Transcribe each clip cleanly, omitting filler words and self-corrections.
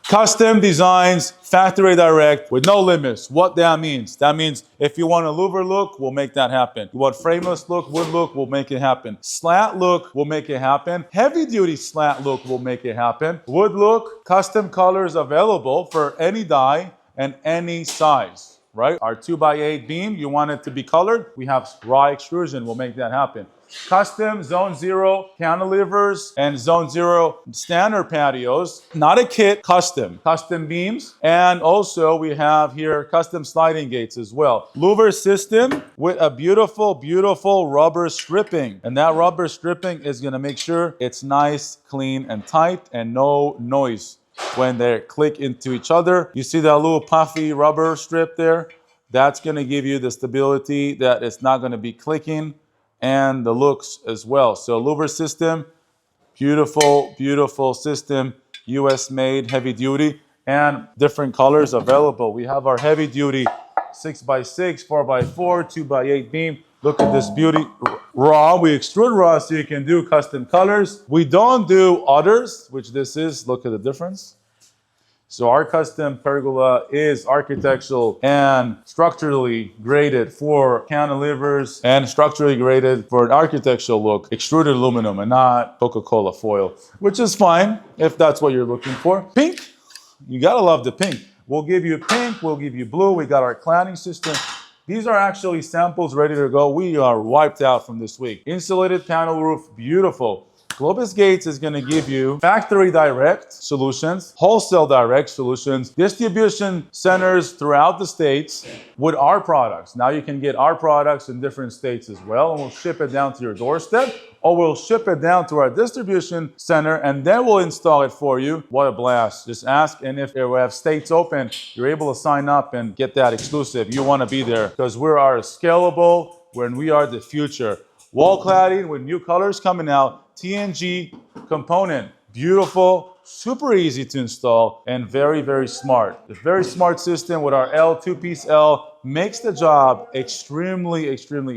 Custom designs, factory direct with no limits. What that means? That means if you want a louver look, we'll make that happen. You want frameless look, wood look, we'll make it happen. Slat look, we'll make it happen. Heavy duty slat look, will make it happen. Wood look, custom colors available for any die and any size, right? Our 2x8 beam, you want it to be colored, we have raw extrusion, we'll make that happen. Custom zone 0 cantilevers and zone 0 standard patios, not a kit, custom beams. And also we have here custom sliding gates as well. Louver system with a beautiful rubber stripping. And that rubber stripping is gonna make sure it's nice, clean, and tight and no noise when they click into each other. You see that little puffy rubber strip there? That's gonna give you the stability that it's not gonna be clicking, and the looks as well. So Louver system, beautiful system, US made, heavy duty, and different colors available. We have our heavy duty 6x6, 4x4, 2x8 beam. Look at this beauty. Raw, we extrude raw so you can do custom colors. We don't do others, which this is. Look at the difference. So our custom pergola is architectural and structurally graded for cantilevers and structurally graded for an architectural look, extruded aluminum and not Coca-Cola foil, which is fine if that's what you're looking for. Pink, you gotta love the pink. We'll give you pink, we'll give you blue. We got our cladding system. These are actually samples ready to go. We are wiped out from this week. Insulated panel roof, beautiful. Globus Gates is going to give you factory direct solutions, wholesale direct solutions, distribution centers throughout the states with our products. Now you can get our products in different states as well, and we'll ship it down to your doorstep, or we'll ship it down to our distribution center and then we'll install it for you. What a blast. Just ask, and if we have states open, you're able to sign up and get that exclusive. You want to be there because we are scalable when we are the future. Wall cladding with new colors coming out. TNG component, beautiful, super easy to install, and very smart. The very smart system with our L, two-piece L, makes the job extremely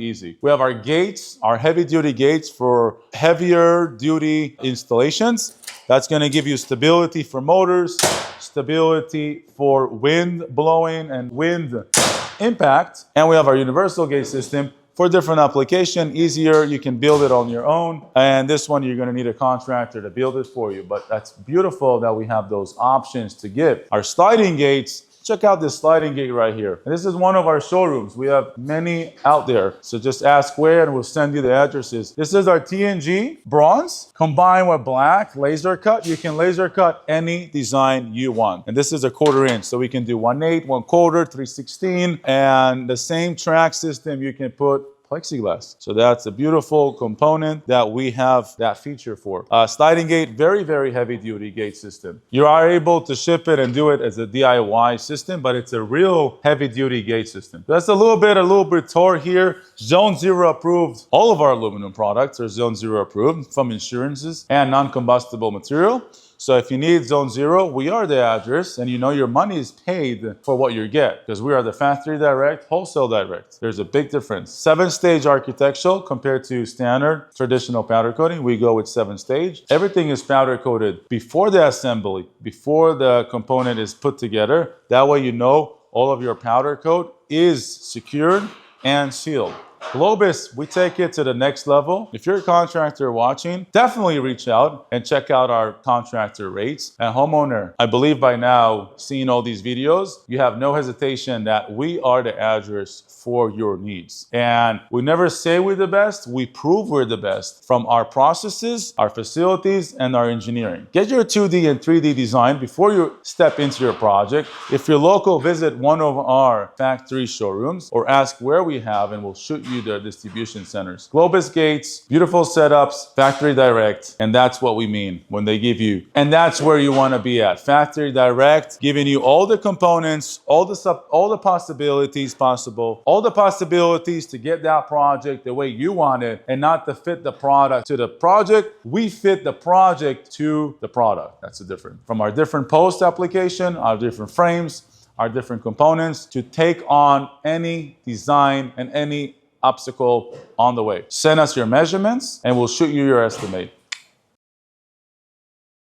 easy. We have our gates, our heavy-duty gates for heavier duty installations. That's gonna give you stability for motors, stability for wind blowing and wind impact. And we have our universal gate system for different application, easier, you can build it on your own. And this one, you're gonna need a contractor to build it for you. But that's beautiful that we have those options to give. Our sliding gates, check out this sliding gate right here. And this is one of our showrooms. We have many out there. So just ask where and we'll send you the addresses. This is our TNG bronze combined with black laser cut. You can laser cut any design you want. And this is a 1/4 inch. So we can do 1/8, 1/4, 3/16. And the same track system you can put plexiglass. So that's a beautiful component that we have that feature for. Sliding gate, very heavy duty gate system. You are able to ship it and do it as a DIY system, but it's a real heavy duty gate system. That's a little bit tour here. Zone 0 approved. All of our aluminum products are Zone 0 approved from insurances and non-combustible material. So if you need Zone 0, we are the address, and you know your money is paid for what you get because we are the factory direct, wholesale direct. There's a big difference. 7-stage architectural compared to standard traditional powder coating. We go with 7-stage. Everything is powder coated before the assembly, before the component is put together. That way you know all of your powder coat is secured and sealed. Globus, we take it to the next level. If you're a contractor watching, definitely reach out and check out our contractor rates. And homeowner, I believe by now, seeing all these videos, you have no hesitation that we are the address for your needs. And we never say we're the best, we prove we're the best from our processes, our facilities, and our engineering. Get your 2D and 3D design before you step into your project. If you're local, visit one of our factory showrooms or ask where we have and we'll shoot you the distribution centers. Globus gates, beautiful setups, factory direct, and that's what we mean when they give you. And that's where you want to be at. Factory direct, giving you all the components, all the possibilities possible, all the possibilities to get that project the way you want it and not to fit the product to the project. We fit the project to the product. That's the difference. From our different post application, our different frames, our different components to take on any design and any obstacle on the way. Send us your measurements and we'll shoot you your estimate.